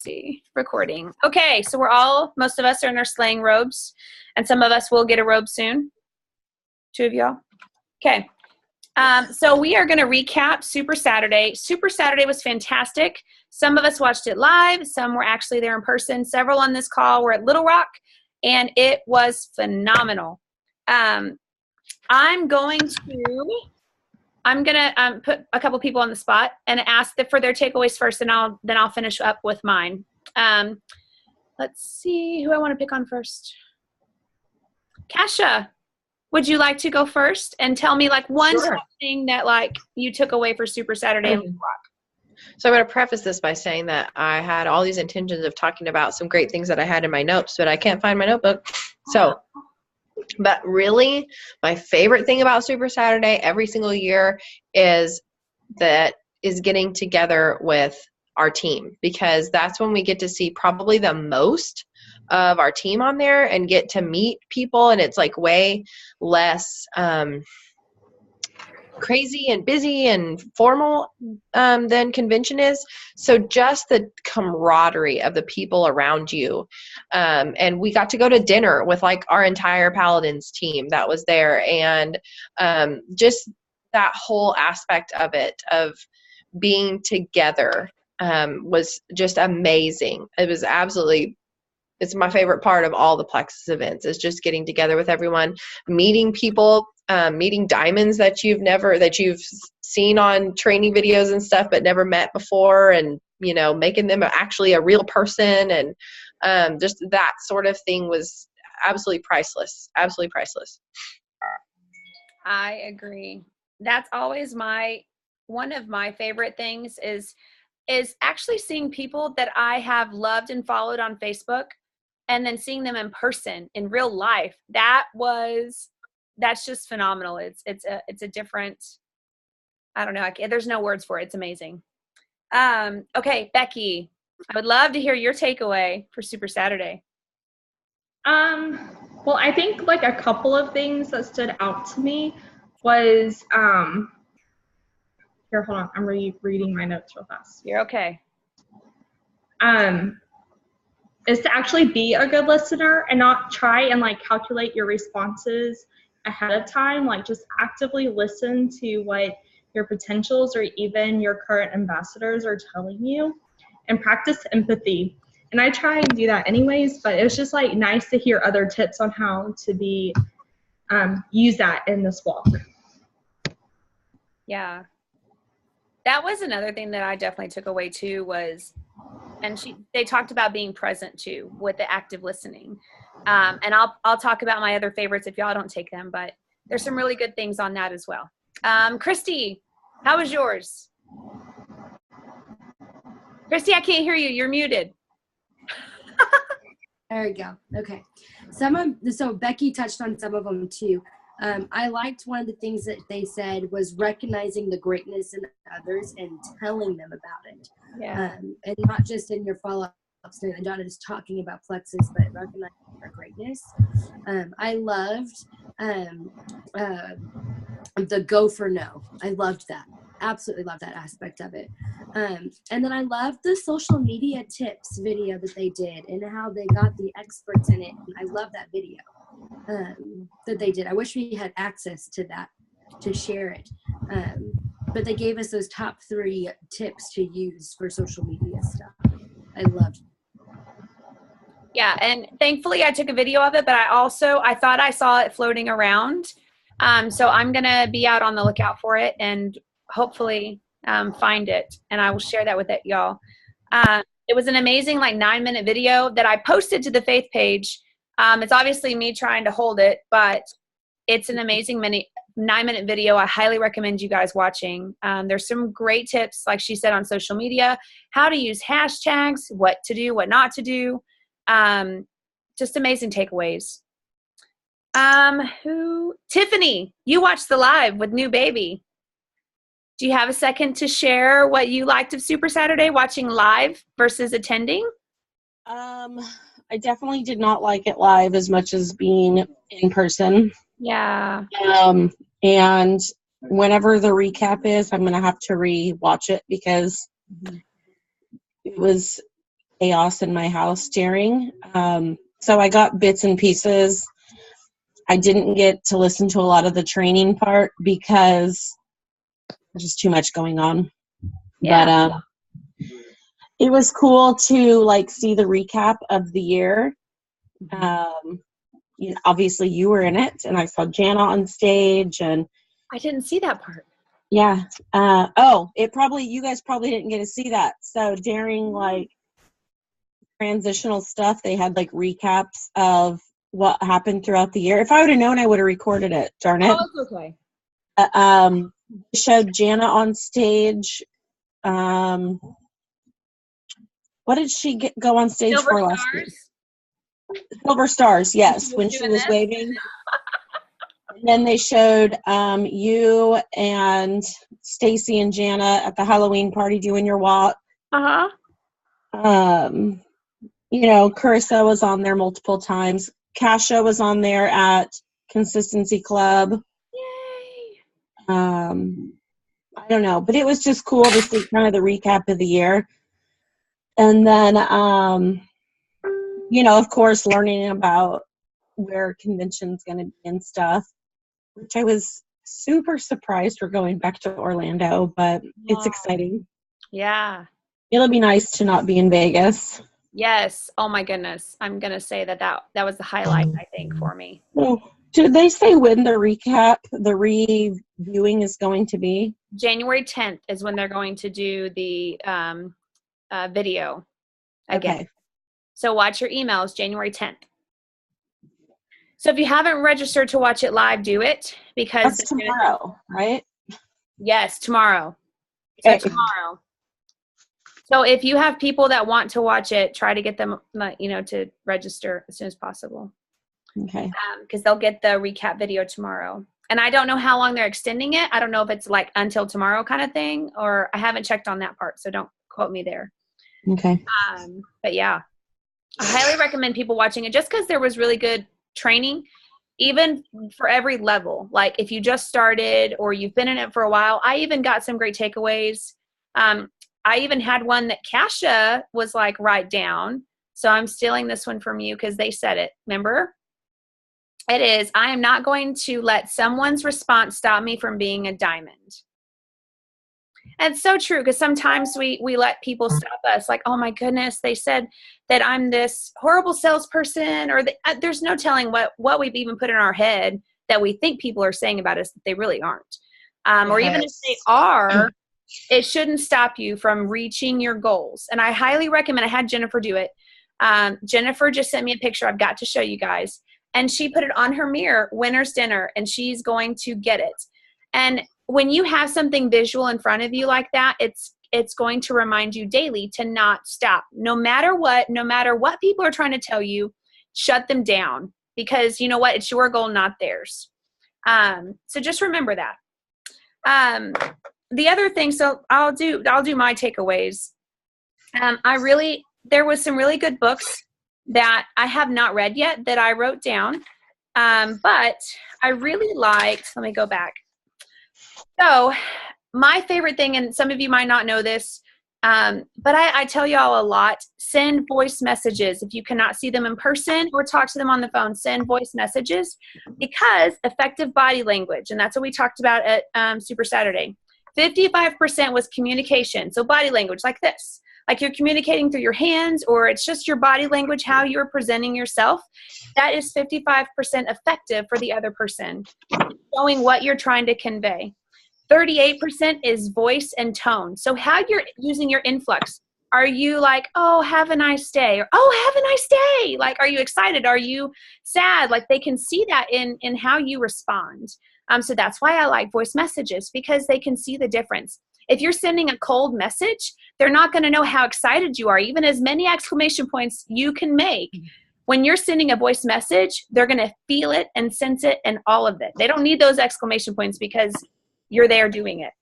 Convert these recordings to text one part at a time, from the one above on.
see, recording. Okay, so most of us are in our slaying robes, and some of us will get a robe soon. 2 of y'all. Okay. So we are going to recap Super Saturday. Super Saturday was fantastic. Some of us watched it live. Some were actually there in person. Several on this call were at Little Rock, and it was phenomenal. I'm going to put a couple people on the spot and ask for their takeaways first, and then I'll finish up with mine. Let's see who I want to pick on first. Kasha, would you like to go first and tell me one thing that you took away for Super Saturday and Little Rock? So I'm going to preface this by saying that I had all these intentions of talking about some great things that I had in my notes, but I can't find my notebook. But really, my favorite thing about Super Saturday every single year is getting together with our team, because that's when we get to see probably the most of our team on there and get to meet people, and it's way less crazy and busy and formal than convention is. So just the camaraderie of the people around you. And we got to go to dinner with our entire Paladins team that was there. And just that whole aspect of it, of being together, was just amazing. It was it's my favorite part of all the Plexus events, is just getting together with everyone, meeting people, meeting diamonds that you've seen on training videos and stuff, but never met before, and, making them actually a real person. And just that sort of thing was absolutely priceless. Absolutely priceless. I agree. That's always one of my favorite things is actually seeing people that I have loved and followed on Facebook, and then seeing them in person in real life. That's just phenomenal. It's a different, I don't know. There's no words for it. It's amazing. Okay, Becky, I would love to hear your takeaway for Super Saturday. Well, I think a couple of things that stood out to me was, here, hold on. I'm reading my notes real fast. You're okay. Is to actually be a good listener and not try and calculate your responses ahead of time. Just actively listen to what your potentials or even your current ambassadors are telling you, and practice empathy. And I try and do that anyways, but it was just nice to hear other tips on how to use that in this walk. Yeah. That was another thing that I definitely took away too was, and they talked about being present too with the active listening. And I'll talk about my other favorites if y'all don't take them, but there's some really good things on that as well. Christy, how was yours? Christy, I can't hear you. You're muted. There we go. Okay. So Becky touched on some of them too. I liked one of the things that they said was recognizing the greatness in others and telling them about it. Yeah. And not just in your follow-ups, not just talking about Plexus, but recognizing their greatness. I loved the go for no. I loved that. Absolutely loved that aspect of it. And then I loved the social media tips video that they did and how they got the experts in it. And I love that video that they did. I wish we had access to that to share it. But they gave us those top 3 tips to use for social media stuff. I loved it. Yeah, and thankfully I took a video of it, but I thought I saw it floating around. So I'm going to be out on the lookout for it and hopefully find it, and I will share that with y'all. It was an amazing 9-minute video that I posted to the Faith page. It's obviously me trying to hold it, but it's an amazing 9-minute video. I highly recommend you guys watching. There's some great tips, like she said, on social media, how to use hashtags, what to do, what not to do. Just amazing takeaways. Tiffany, you watched the live with new baby. Do you have a second to share what you liked of Super Saturday, watching live versus attending? I definitely did not like it live as much as being in person. Yeah. And whenever the recap is, I'm going to have to re-watch it because it was chaos in my house during. So I got bits and pieces. I didn't get to listen to a lot of the training part because there's just too much going on. Yeah. But it was cool to like see the recap of the year. You know, obviously you were in it, and I saw Jana on stage, and I didn't see that part. yeah. You guys probably didn't get to see that. So during like transitional stuff, they had like recaps of what happened throughout the year. If I would have known, I would have recorded it. Darn it. Oh, it's okay. Showed Jana on stage. What did she go on stage Silver for last Stars. week? Silver Stars, yes, She was when she doing was this? waving. And then they showed you and Stacy and Jana at the Halloween party doing your walk. Uh-huh. You know, Carissa was on there multiple times. Kasha was on there at Consistency Club. Yay. I don't know, but it was just cool to see kind of the recap of the year. And then, you know, of course, learning about where convention's going to be and stuff, which I was super surprised we're going back to Orlando, but it's exciting. Yeah. It'll be nice to not be in Vegas. Yes. Oh my goodness. I'm gonna say that was the highlight, I think, for me. Oh, did they say when the reviewing is going to be? January 10th is when they're going to do the video again. Okay. So watch your emails, January 10th. So if you haven't registered to watch it live, do it, because That's tomorrow, right? Yes, tomorrow. So Okay. tomorrow. So if you have people that want to watch it, try to get them, you know, to register as soon as possible. Okay. Because they'll get the recap video tomorrow. And I don't know how long they're extending it. I don't know if it's like until tomorrow kind of thing, or I haven't checked on that part, so don't quote me there. Okay. But yeah, I highly recommend people watching it just because there was really good training, even for every level. Like if you just started or you've been in it for a while, I even got some great takeaways. I even had one that Kasha was like, write down. So I'm stealing this one from you because they said it. Remember? It is, I am not going to let someone's response stop me from being a diamond. And it's so true, because sometimes we let people stop us like, oh my goodness, they said that I'm this horrible salesperson, or there's no telling what we've even put in our head that we think people are saying about us that they really aren't. Or even if they are, it shouldn't stop you from reaching your goals. And I highly recommend, I had Jennifer do it. Jennifer just sent me a picture I've got to show you guys. And she put it on her mirror, winner's dinner, and she's going to get it. And when you have something visual in front of you like that, it's going to remind you daily to not stop. No matter what people are trying to tell you, shut them down, because you know what? It's your goal, not theirs. So just remember that. The other thing, so I'll do my takeaways. There was some really good books that I have not read yet that I wrote down. But I really liked, let me go back. So my favorite thing, and some of you might not know this, but I tell y'all a lot, send voice messages. If you cannot see them in person or talk to them on the phone, send voice messages, because effective body language, and that's what we talked about at Super Saturday, 55% was communication. So body language like this, like you're communicating through your hands, or it's just your body language, how you're presenting yourself. That is 55% effective for the other person, showing what you're trying to convey. 38% is voice and tone. So how you're using your influx. Are you like, oh, have a nice day? Or, oh, have a nice day. Like, are you excited? Are you sad? Like, they can see that in how you respond. So that's why I like voice messages, because they can see the difference. If you're sending a cold message, they're not going to know how excited you are, even as many exclamation points you can make. When you're sending a voice message, they're going to feel it and sense it and all of it. They don't need those exclamation points because you're there doing it.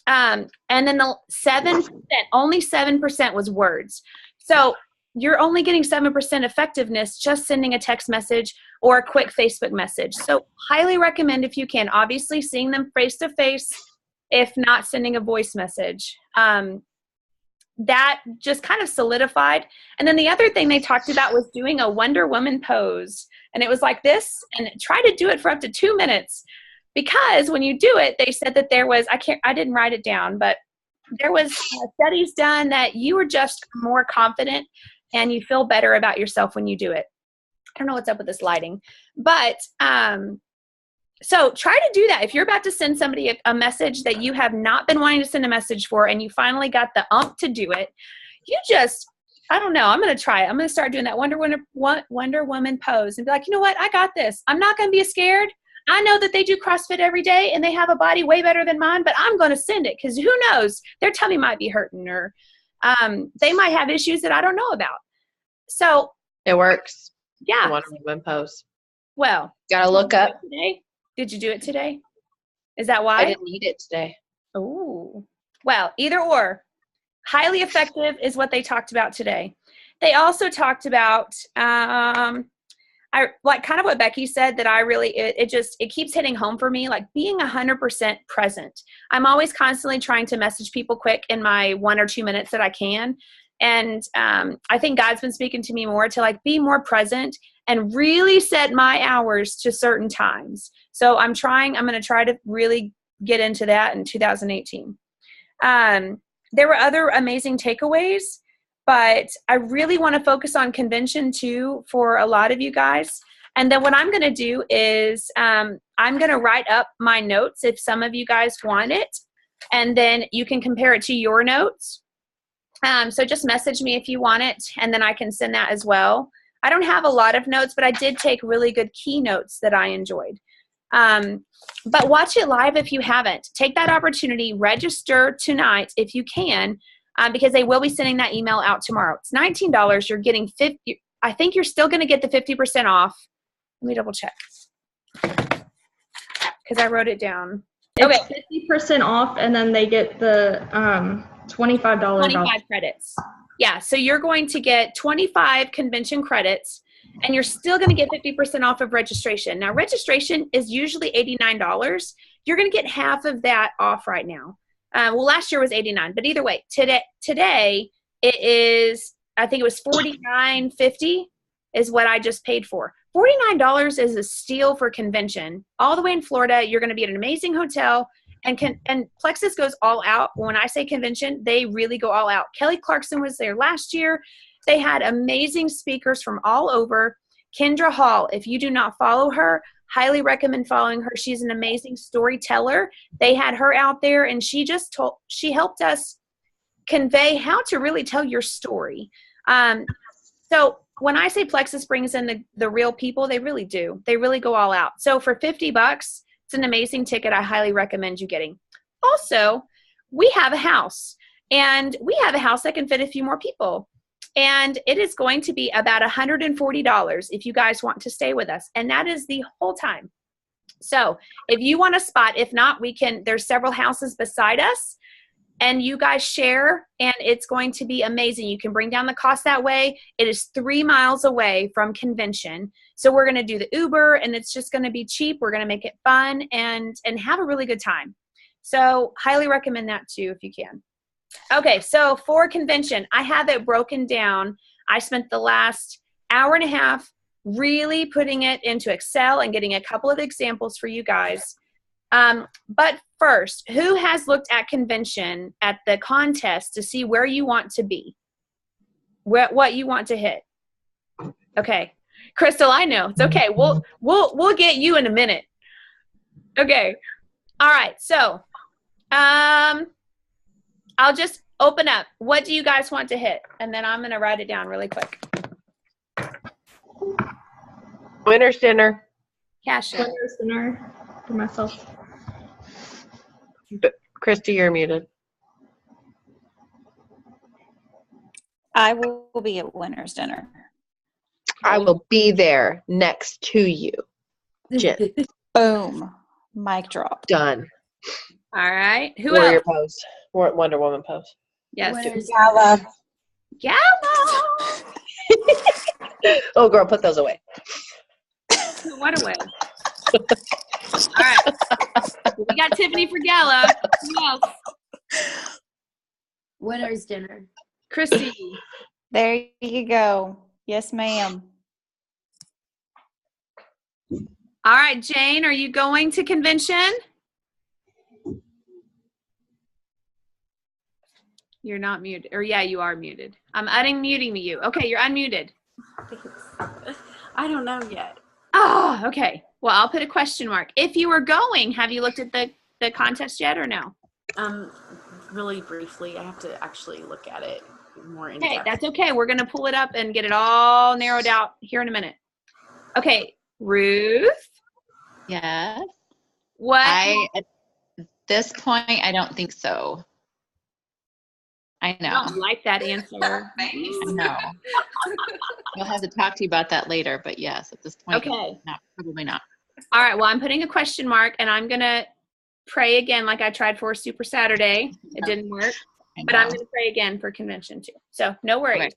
And then the 7%, only 7% was words. So you're only getting 7% effectiveness just sending a text message or a quick Facebook message. So highly recommend, if you can, obviously seeing them face to face, if not sending a voice message. that just kind of solidified. And then the other thing they talked about was doing a Wonder Woman pose. And it was like this, and try to do it for up to 2 minutes. Because when you do it, they said that there was, I didn't write it down, but there was studies done that you were just more confident and you feel better about yourself when you do it. I don't know what's up with this lighting, but so try to do that. If you're about to send somebody a message that you have not been wanting to send a message for, and you finally got the to do it, you just, I don't know, I'm going to try it. I'm going to start doing that Wonder Woman pose and be like, you know what? I got this. I'm not going to be scared. I know that they do CrossFit every day and they have a body way better than mine, but I'm going to send it because who knows? Their tummy might be hurting, or they might have issues that I don't know about. So it works. Yeah. Wonder Woman pose. Well, gotta look up. Today? Did you do it today? Is that why? I didn't need it today. Oh, well, either or. Highly effective is what they talked about today. They also talked about, I like kind of what Becky said, that I really, it keeps hitting home for me, like being 100% present. I'm always constantly trying to message people quick in my 1 or 2 minutes that I can. And I think God's been speaking to me more to like be more present and really set my hours to certain times. So I'm going to try to really get into that in 2018. There were other amazing takeaways, but I really want to focus on convention too for a lot of you guys. And then what I'm going to do is I'm going to write up my notes if some of you guys want it, and then you can compare it to your notes. So just message me if you want it, and then I can send that as well. I don't have a lot of notes, but I did take really good key notes that I enjoyed. But watch it live if you haven't. Take that opportunity, register tonight if you can, because they will be sending that email out tomorrow. It's $19. You're getting 50. I think you're still going to get the 50% off. Let me double check because I wrote it down. Okay, 50% off, and then they get the $25 25 credits. Yeah, so you're going to get 25 convention credits, and you're still going to get 50% off of registration. Now, registration is usually $89. You're going to get half of that off right now. Well, last year was $89, but either way, today it is, I think it was $49.50 is what I just paid for. $49 is a steal for convention. All the way in Florida, you're going to be at an amazing hotel. And Plexus goes all out. When I say convention, they really go all out. Kelly Clarkson was there last year. They had amazing speakers from all over. Kendra Hall, if you do not follow her, highly recommend following her. She's an amazing storyteller. They had her out there, and she helped us convey how to really tell your story. So when I say Plexus brings in the real people, they really do. They really go all out. So for $50, it's an amazing ticket. I highly recommend you getting. Also, we have a house, and we have a house that can fit a few more people. And it is going to be about $140 if you guys want to stay with us. And that is the whole time. So if you want a spot, if not, there's several houses beside us, and you guys share, and it's going to be amazing. You can bring down the cost that way. It is 3 miles away from convention. So we're going to do the Uber, and it's just going to be cheap. We're going to make it fun and have a really good time. So highly recommend that too if you can. Okay, so for convention, I have it broken down. I spent the last hour and a half really putting it into Excel and getting a couple of examples for you guys. But first, who has looked at convention at the contest to see where you want to be? What you want to hit? Okay. Crystal, I know. It's okay. We'll get you in a minute. Okay. All right. So, I'll just open up. What do you guys want to hit? And then I'm going to write it down really quick. Winner's dinner. Casha. Winner's dinner for myself. Christy, you're muted. I will be at winner's dinner. I will be there next to you. Jen. Boom. Mic drop. Done. All right. Who Warrior else? pose. Wonder Woman pose. Yes. Gala. Gala. Oh, girl, put those away. What away. All right. We got Tiffany for Gala. Who else? Winner's dinner. Chrissy. There you go. Yes, ma'am. All right, Jane, are you going to convention? You're not muted. Or yeah, you are muted. I'm unmuting you. Okay, you're unmuted. I don't know yet. Oh, okay. Well, I'll put a question mark. If you were going, have you looked at the contest yet or no? Really briefly. I have to actually look at it more in Okay, depth. that's okay. We're going to pull it up and get it all narrowed out here in a minute. Okay, Ruth. Yes. What? At this point, I don't think so. I know. I don't like that answer. I know. We'll have to talk to you about that later, but yes, at this point, Okay. probably not. All right, well, I'm putting a question mark, and I'm going to pray again like I tried for Super Saturday. It didn't work, but I'm going to pray again for convention too. So no worries.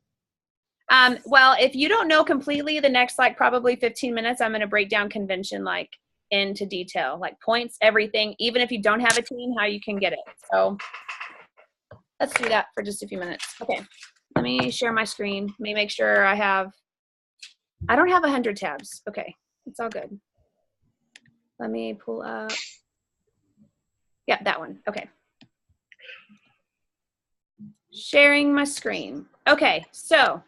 Okay. Well, if you don't know completely, the next like probably 15 minutes, I'm going to break down convention like into detail, like points, everything, even if you don't have a team, how you can get it. So let's do that for just a few minutes. Okay, let me share my screen. Let me make sure I don't have 100 tabs. Okay, it's all good. Let me pull up. Yeah, that one. Okay. Sharing my screen. Okay, so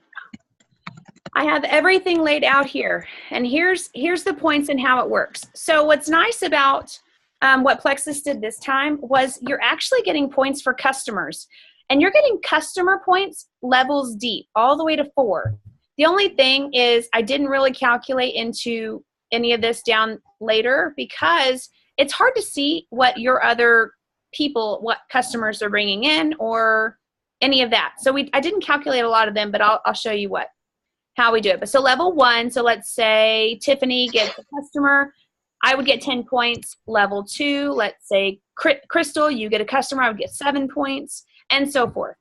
I have everything laid out here, and here's the points and how it works. So what's nice about what Plexus did this time was you're actually getting points for customers, and you're getting customer points levels deep, all the way to 4. The only thing is I didn't really calculate into any of this down later because it's hard to see what your other people, what customers are bringing in or any of that. So I didn't calculate a lot of them, but I'll show you how we do it. But so level 1, so let's say Tiffany gets a customer, I would get 10 points. Level 2, let's say Crystal, you get a customer, I would get 7 points, and so forth.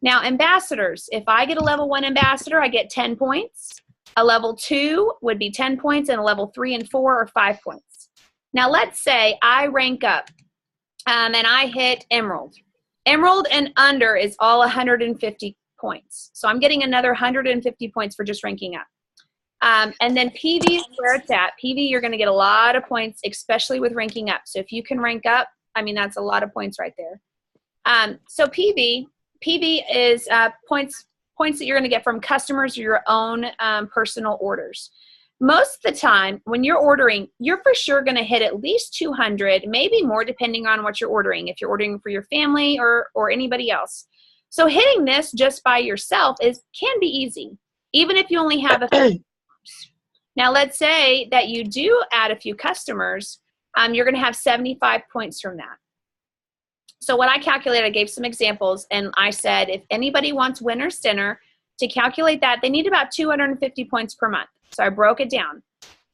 Now ambassadors, if I get a level 1 ambassador, I get 10 points. A level 2 would be 10 points, and a level 3 and 4 are 5 points. Now let's say I rank up and I hit Emerald. Emerald and under is all 150 points. So I'm getting another 150 points for just ranking up. And then PV is where it's at. PV, you're going to get a lot of points, especially with ranking up. So if you can rank up, I mean, that's a lot of points right there. So PV is points that you're going to get from customers or your own personal orders. Most of the time when you're ordering, you're for sure going to hit at least 200, maybe more depending on what you're ordering. If you're ordering for your family or anybody else. So hitting this just by yourself can be easy, even if you only have a few. Now let's say that you do add a few customers, you're going to have 75 points from that. So what I calculated, I gave some examples, and I said if anybody wants winner's dinner, to calculate that, they need about 250 points per month. So I broke it down.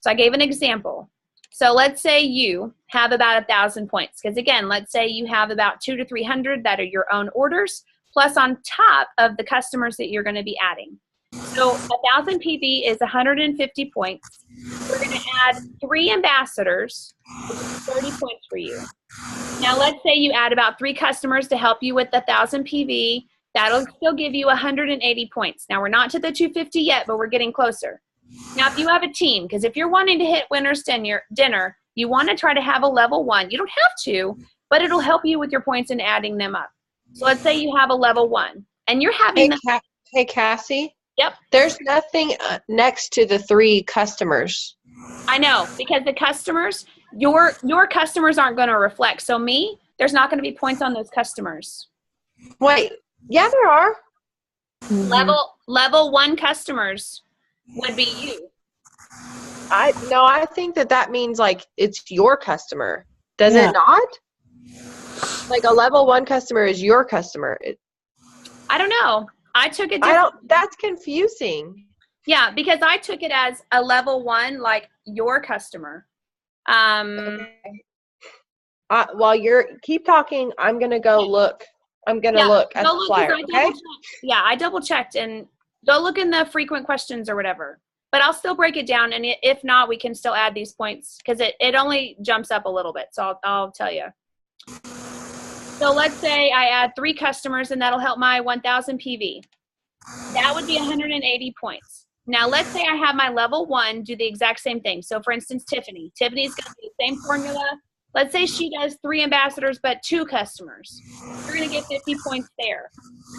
So I gave an example. So let's say you have about 1,000 points, because again, let's say you have about 200 to 300 that are your own orders, plus on top of the customers that you're going to be adding. So 1,000 PV is 150 points. We're going to add 3 ambassadors, which is 30 points for you. Now let's say you add about 3 customers to help you with the 1,000 PV. That'll still give you 180 points. Now we're not to the 250 yet, but we're getting closer. Now if you have a team, because if you're wanting to hit winner's dinner, you want to try to have a level 1. You don't have to, but it'll help you with your points and adding them up. So let's say you have a level 1, and you're having Hey, Cassie. Yep. There's nothing next to the 3 customers. I know, because the customers, your customers aren't going to reflect. So there's not going to be points on those customers. Wait, yeah, there are. Level 1 customers would be you. I think that means like it's your customer. Does it not? Like a level 1 customer is your customer. I don't know. I took it. That's confusing. Yeah, because I took it as a level 1, like your customer. Okay. While keep talking, I'm gonna go look. I'm gonna look at the flyer. Okay. I double checked, and go look in the frequent questions or whatever. But I'll still break it down, and if not, we can still add these points because it only jumps up a little bit. So I'll tell you. So let's say I add 3 customers and that'll help my 1,000 PV. That would be 180 points. Now let's say I have my level 1 do the exact same thing. So for instance, Tiffany. Tiffany's going to do the same formula. Let's say she does 3 ambassadors but 2 customers. You're going to get 50 points there.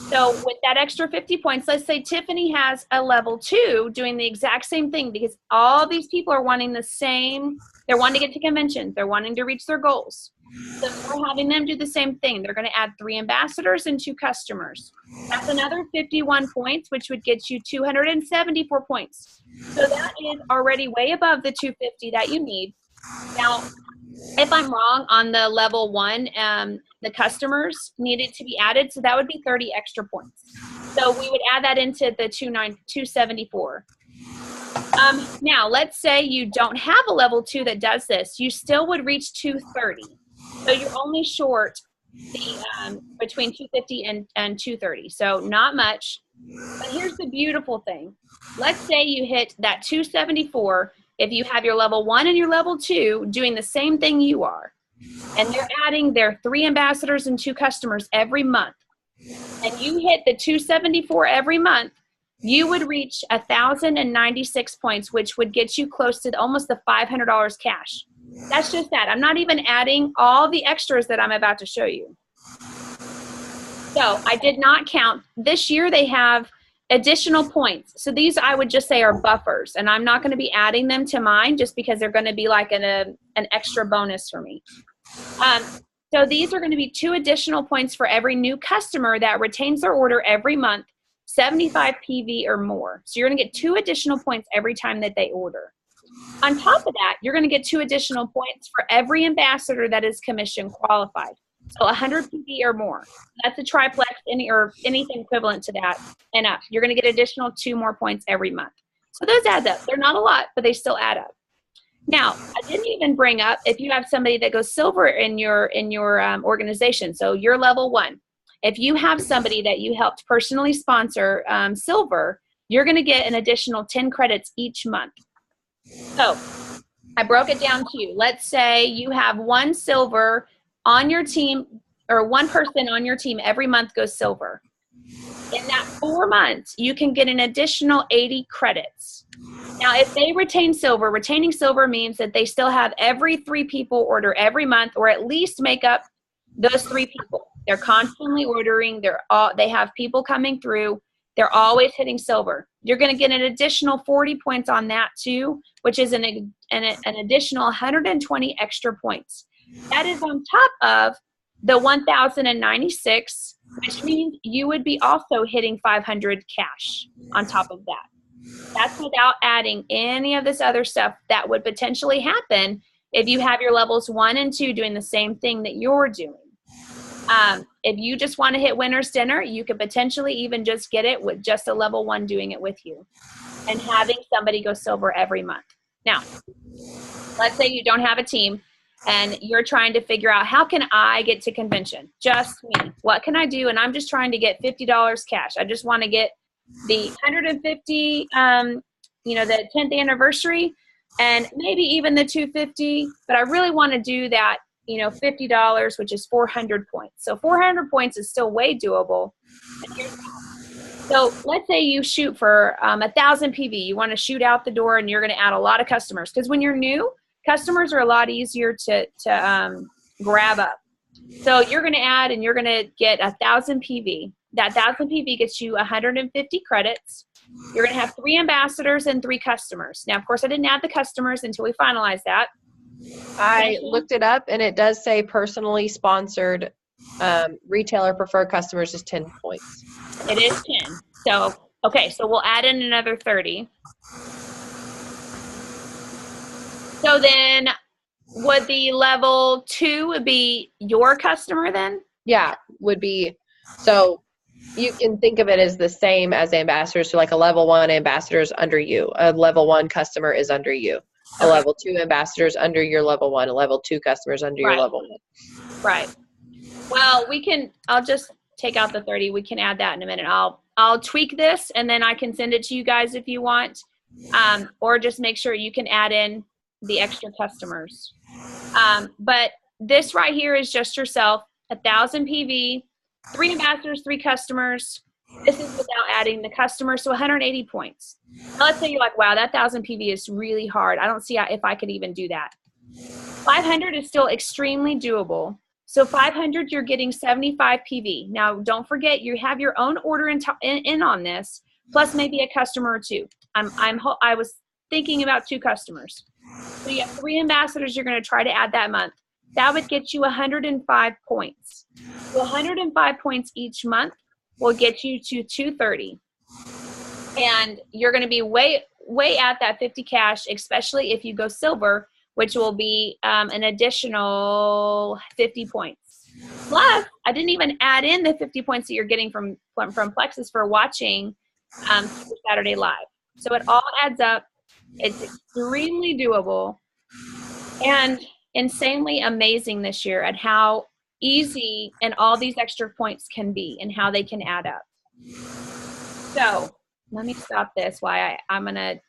So with that extra 50 points, let's say Tiffany has a level 2 doing the exact same thing, because all these people are wanting the same. They're wanting to get to conventions. They're wanting to reach their goals. So we're having them do the same thing. They're going to add 3 ambassadors and 2 customers. That's another 51 points, which would get you 274 points. So that is already way above the 250 that you need. Now, if I'm wrong on the level 1, the customers needed to be added, so that would be 30 extra points. So we would add that into the 274. Now, let's say you don't have a level 2 that does this. You still would reach 230. So you're only short the between 250 and 230. So not much. But here's the beautiful thing. Let's say you hit that 274 if you have your level 1 and your level 2 doing the same thing you are. And they're adding their 3 ambassadors and 2 customers every month. And you hit the 274 every month, you would reach 1,096 points, which would get you close to almost the $500 cash. That's just that. I'm not even adding all the extras that I'm about to show you. So I did not count. This year they have additional points. So these I would just say are buffers, and I'm not going to be adding them to mine just because they're going to be like an extra bonus for me. So these are going to be 2 additional points for every new customer that retains their order every month, 75 PV or more. So you're going to get 2 additional points every time that they order. On top of that, you're going to get 2 additional points for every ambassador that is commission qualified. So 100 PV or more. That's a triplex or anything equivalent to that and up. You're going to get additional 2 more points every month. So those add up. They're not a lot, but they still add up. Now, I didn't even bring up if you have somebody that goes silver in your organization. So you're level 1. If you have somebody that you helped personally sponsor silver, you're going to get an additional 10 credits each month. So I broke it down to you. Let's say you have 1 silver on your team, or 1 person on your team every month goes silver. In that 4 months, you can get an additional 80 credits. Now, if they retain silver, retaining silver means that they still have every 3 people order every month, or at least make up those 3 people. They're constantly ordering. They have people coming through. They're always hitting silver. You're going to get an additional 40 points on that too, which is an additional 120 extra points. That is on top of the 1,096, which means you would be also hitting 500 cash on top of that. That's without adding any of this other stuff that would potentially happen if you have your levels 1 and 2 doing the same thing that you're doing. If you just want to hit winner's dinner, you could potentially even just get it with just a level 1 doing it with you and having somebody go silver every month. Now, let's say you don't have a team and you're trying to figure out, how can I get to convention? Just me. What can I do? And I'm just trying to get $50 cash. I just want to get the 150, the 10th anniversary, and maybe even the 250, but I really want to do that, $50, which is 400 points. So 400 points is still way doable. So let's say you shoot for 1,000 PV. You want to shoot out the door and you're going to add a lot of customers, because when you're new, customers are a lot easier to grab up. So you're going to add and you're going to get 1,000 PV. That 1,000 PV gets you 150 credits. You're going to have 3 ambassadors and 3 customers. Now, of course, I didn't add the customers until we finalized that. I looked it up, and it does say personally sponsored retailer preferred customers is 10 points. It is 10. So, okay, so we'll add in another 30. So then would the level 2 be your customer then? Yeah, would be. So you can think of it as the same as ambassadors. So like a level 1 ambassador is under you. A level 1 customer is under you. A level 2 ambassadors under your level 1. A level 2 customers under your level 1. Right. Well, I'll just take out the 30. We can add that in a minute. I'll tweak this and then I can send it to you guys if you want. Or just make sure you can add in the extra customers. But this right here is just yourself. 1,000 PV, 3 ambassadors, 3 customers. This is without adding the customers, so 180 points. Now let's say you're like, wow, that 1,000 PV is really hard. I don't see if I could even do that. 500 is still extremely doable. So 500, you're getting 75 PV. Now, don't forget, you have your own order in on this, plus maybe a customer or 2. I was thinking about 2 customers. So you have 3 ambassadors you're going to try to add that month. That would get you 105 points. So 105 points each month will get you to 230. And you're going to be way at that 50 cash, especially if you go silver, which will be an additional 50 points. Plus, I didn't even add in the 50 points that you're getting from Plexus for watching Super Saturday Live. So it all adds up. It's extremely doable and insanely amazing this year at how easy and all these extra points can be and how they can add up. So let me stop this while I'm going to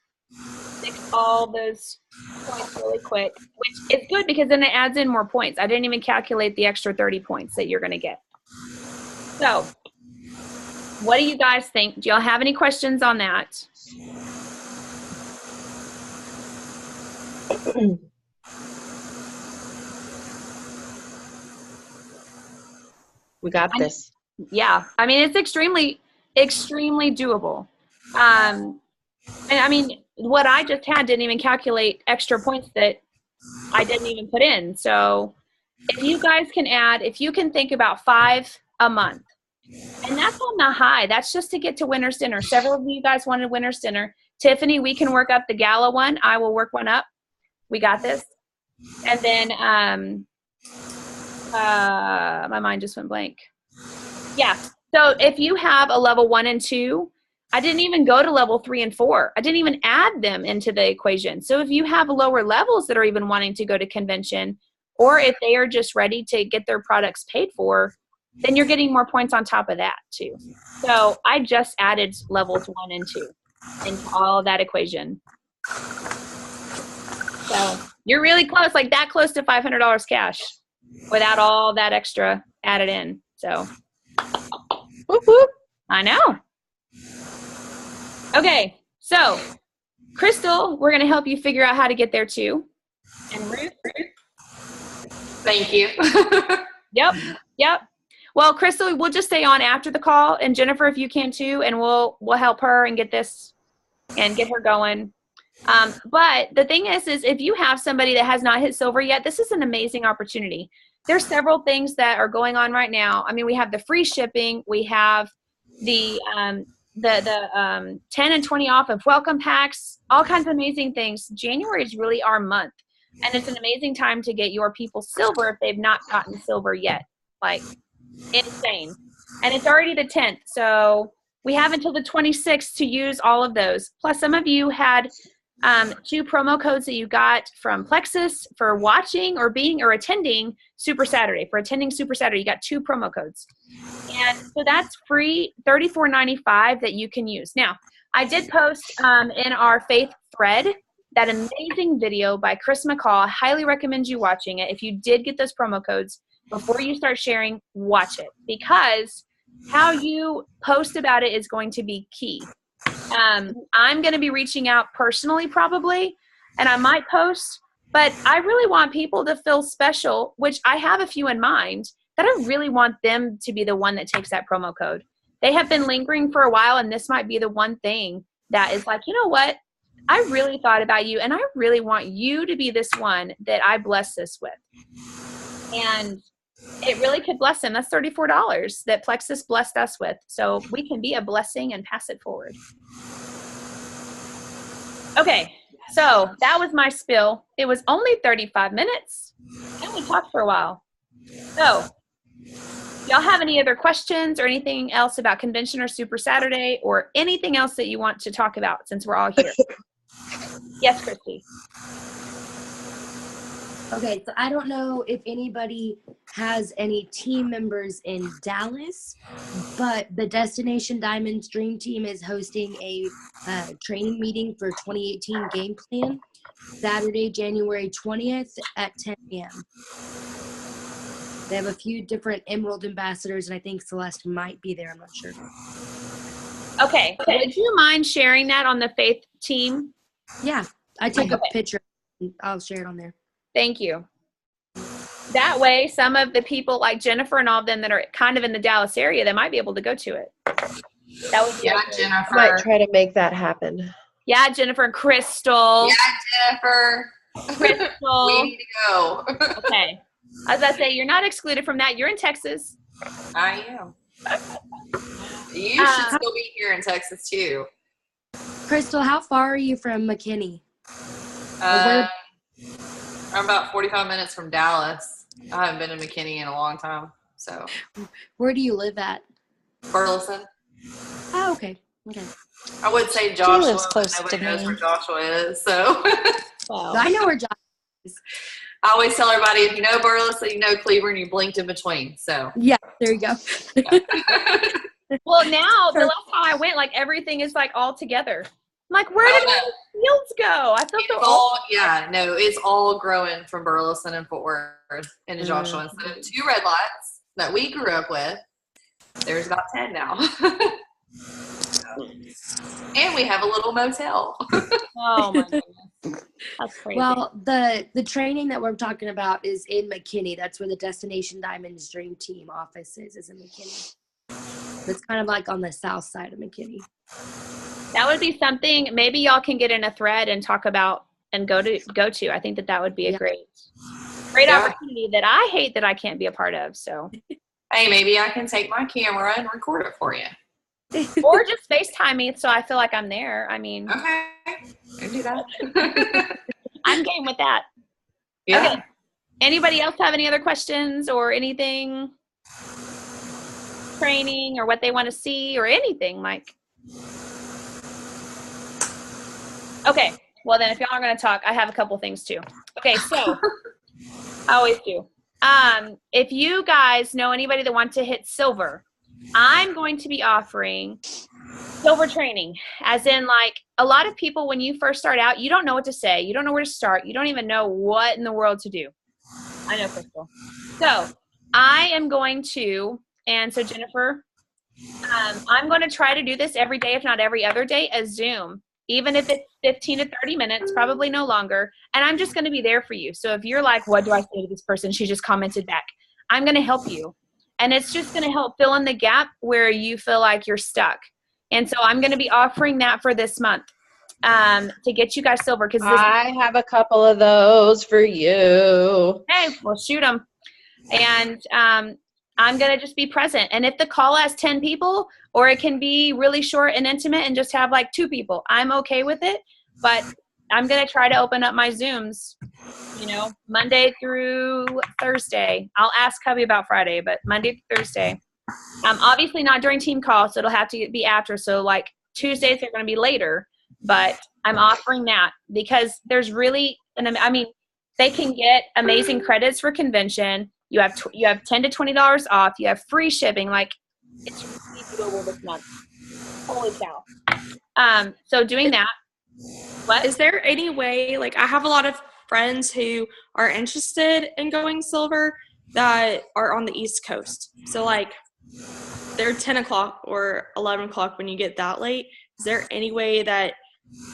fix all those points really quick, which is good because then it adds in more points. I didn't even calculate the extra 30 points that you're going to get. So what do you guys think? Do y'all have any questions on that? We got this. Yeah, I mean, it's extremely doable. And I mean, what I just had didn't even calculate extra points that I didn't even put in. So if you guys can add, if you can think about 5 a month, and that's on the high, that's just to get to winner's dinner. Several of you guys wanted winner's dinner. Tiffany, we can work up the gala one. I will work one up. We got this. And then my mind just went blank. Yeah. So if you have a level 1 and 2, I didn't even go to level 3 and 4. I didn't even add them into the equation. So if you have lower levels that are even wanting to go to convention, or if they are just ready to get their products paid for, then you're getting more points on top of that too. So I just added levels 1 and 2 into all of that equation. So you're really close, like that close to $500 cash without all that extra added in. So Whoop, whoop. I know. Okay, so Crystal, we're going to help you figure out how to get there too. And Ruth. Thank you. Yep. Well, Crystal, we'll just stay on after the call, and Jennifer, if you can too, and we'll help her and get this and get her going. But the thing is if you have somebody that has not hit silver yet, this is an amazing opportunity. There's several things that are going on right now. I mean, we have the free shipping, we have the 10 and 20 off of welcome packs, all kinds of amazing things. January is really our month, and it's an amazing time to get your people silver if they've not gotten silver yet. Like, insane. And it's already the 10th, so we have until the 26th to use all of those. Plus, some of you had 2 promo codes that you got from Plexus for watching or attending Super Saturday. For attending Super Saturday, you got 2 promo codes. And so that's free, $34.95 that you can use. Now, I did post in our faith thread that amazing video by Chris McCall. I highly recommend you watching it. If you did get those promo codes, before you start sharing, watch it, because how you post about it is going to be key. I'm going to be reaching out personally probably, and I might post, but I really want people to feel special, which I have a few in mind, that I really want them to be the one that takes that promo code. They have been lingering for a while, and this might be the one thing that is like, you know what? I really thought about you, and I really want you to be this one that I bless this with. And it really could bless them. That's $34 that Plexus blessed us with. So we can be a blessing and pass it forward. Okay, so that was my spill. It was only 35 minutes, and we talked for a while. So, y'all have any other questions or anything else about convention or Super Saturday or anything else that you want to talk about since we're all here? Yes, Christy. Okay, so I don't know if anybody has any team members in Dallas, but the Destination Diamonds Dream Team is hosting a training meeting for 2018 game plan Saturday, January 20th at 10 a.m. They have a few different Emerald ambassadors, and I think Celeste might be there. I'm not sure. Okay. Would you mind sharing that on the Faith team? Yeah, I took a picture. I'll share it on there. Thank you. That way, some of the people like Jennifer and all of them that are kind of in the Dallas area, they might be able to go to it. That would be Jennifer. I might try to make that happen. Yeah, Jennifer and Crystal. Yeah, Jennifer. Crystal. We need to go. Okay. As I say, you're not excluded from that. You're in Texas. I am. You should still be here in Texas too. Crystal, how far are you from McKinney? I'm about 45 minutes from Dallas. I haven't been in McKinney in a long time. So. Where do you live at? Burleson. Oh, okay. Okay. I would say Joshua, lives close but nobody to knows me. where Joshua is. So. Wow. I know where Joshua is. I always tell everybody, if you know Burleson, you know Cleveland, you blinked in between. So. Yeah, there you go. Well, now, the last time I went, like, everything is, like, all together. I'm like, where did the fields go? I felt so old. Yeah, no, it's all growing from Burleson and Fort Worth into Joshua. Instead of 2 red lights that we grew up with, there's about 10 now. And we have a little motel. Oh, my goodness. That's crazy. Well, the training that we're talking about is in McKinney. That's where the Destination Diamonds Dream Team office is in McKinney. It's kind of like on the south side of McKinney. That would be something maybe y'all can get in a thread and talk about and go to. I think that would be a great opportunity that I hate that I can't be a part of. So, hey, maybe I can take my camera and record it for you. Or just FaceTime me so I feel like I'm there. I mean, okay, can do that. I'm game with that. Yeah. Okay. Anybody else have any other questions or anything? Training or what they want to see or anything, Mike? Okay. Well, then if y'all are going to talk, I have a couple things too. Okay. So I always do. If you guys know anybody that wants to hit silver, I'm going to be offering silver training, as in, like, a lot of people, when you first start out, you don't know what to say. You don't know where to start. You don't even know what in the world to do. I know, Crystal. So I am going to, and so Jennifer, I'm going to try to do this every day, if not every other day, as Zoom, even if it's 15 to 30 minutes, probably no longer. And I'm just going to be there for you. So if you're like, what do I say to this person? She just commented back. I'm going to help you. And it's just going to help fill in the gap where you feel like you're stuck. And so I'm going to be offering that for this month to get you guys silver. Because I have a couple of those for you. Hey, we'll shoot them. And I'm going to just be present. And if the call has 10 people, or it can be really short and intimate and just have like 2 people, I'm okay with it. But I'm going to try to open up my Zooms, Monday through Thursday. I'll ask hubby about Friday, but Monday through Thursday. Obviously not during team call, so it'll have to be after. So like Tuesdays are going to be later, but I'm offering that because there's really, they can get amazing credits for convention. You have $10 to $20 off. You have free shipping. Like, it's really doable this month. Holy cow. So doing that. What? Is there any way, like, I have a lot of friends who are interested in going silver that are on the East Coast. So, like, they're 10 o'clock or 11 o'clock when you get that late. Is there any way that,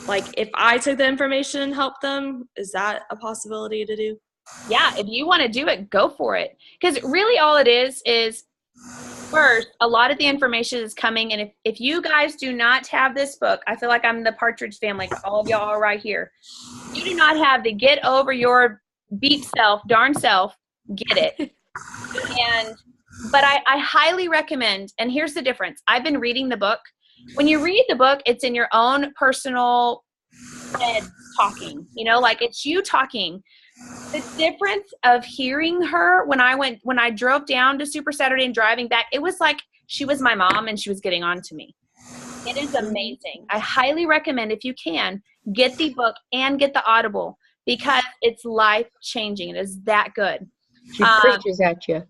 like, if I took the information and helped them, is that a possibility to do? Yeah, if you want to do it, go for it. Because really all it is first, a lot of the information is coming. And if you guys do not have this book, I feel like I'm the Partridge Family. All of y'all are right here. You do not have the Get Over Your Beat Self, Darn Self, get it. But I highly recommend, and here's the difference. I've been reading the book. When you read the book, it's in your own personal head talking, like it's you talking. The difference of hearing her when I drove down to Super Saturday and driving back, it was like she was my mom and she was getting on to me. It is amazing. I highly recommend, if you can, get the book and get the Audible because it's life-changing. It is that good. She preaches at you.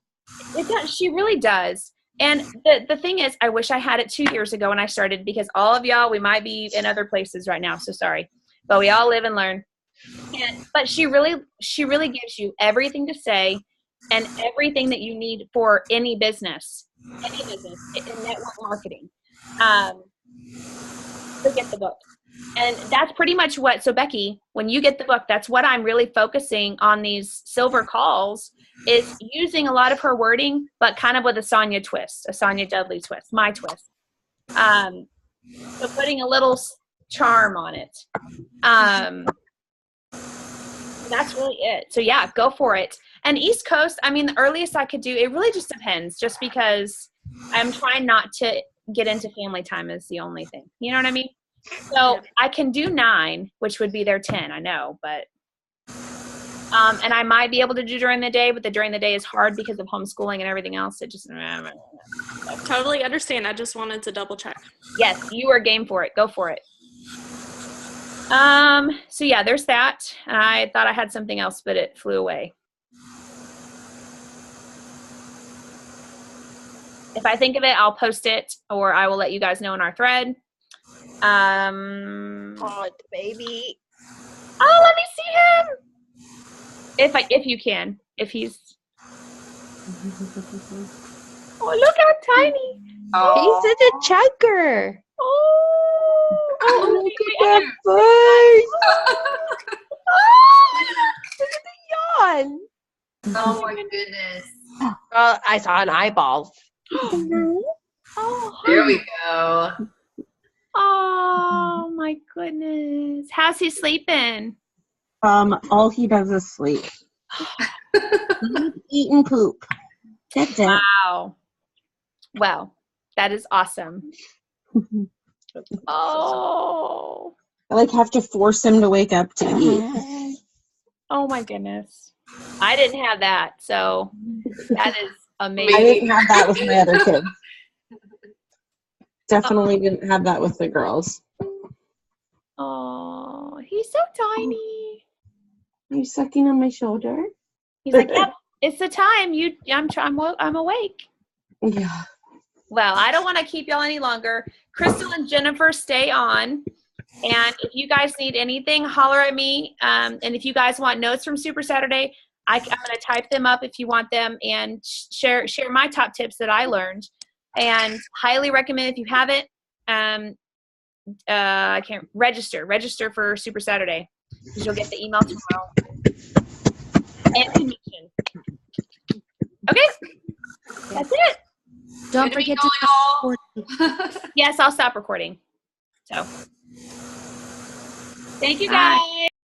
It does. She really does. And the thing is, I wish I had it 2 years ago when I started because all of y'all, we might be in other places right now, so sorry. But we all live and learn. But she really gives you everything to say. and everything that you need for any business in network marketing. So get the book. And that's pretty much what, so Becky, when you get the book, that's what I'm really focusing on these silver calls, is using a lot of her wording, but kind of with a Sonia twist, a Sonia Dudley twist, my twist. So putting a little charm on it. That's really it. So yeah, go for it. And East Coast, I mean, the earliest I could do, it really just depends, just because I'm trying not to get into family time is the only thing. You know what I mean? So I can do 9, which would be their 10, I know, but and I might be able to do during the day, but during the day is hard because of homeschooling and everything else. It just Totally understand. I just wanted to double check. yes, you are game for it. Go for it. So yeah, there's that. I thought I had something else, but it flew away. If I think of it, I'll post it, or I will let you guys know in our thread. Oh, baby. Oh, let me see him. If you can, if he's. Oh, look how tiny. Oh. He's such a chugger. Oh, look at that face. Look at the yawn. Oh my goodness. I saw an eyeball. Oh, There we go. oh my goodness. How's he sleeping? All he does is sleep. Eat and poop. That's it. Wow. Well, that is awesome. Oh. I have to force him to wake up to eat. Oh my goodness. I didn't have that, so that is amazing. I didn't have that with my other kids. Definitely didn't have that with the girls. Oh, he's so tiny. Are you sucking on my shoulder? He's like, yep, it's the time. I'm awake. Yeah. Well, I don't want to keep y'all any longer. Crystal and Jennifer, stay on. And if you guys need anything, holler at me. And if you guys want notes from Super Saturday, I'm going to type them up if you want them, and share my top tips that I learned. And highly recommend, if you haven't, I can't register for Super Saturday, because you'll get the email tomorrow. And convention. Okay, that's it. Don't forget to y'all. Yes, I'll stop recording. So, thank you guys.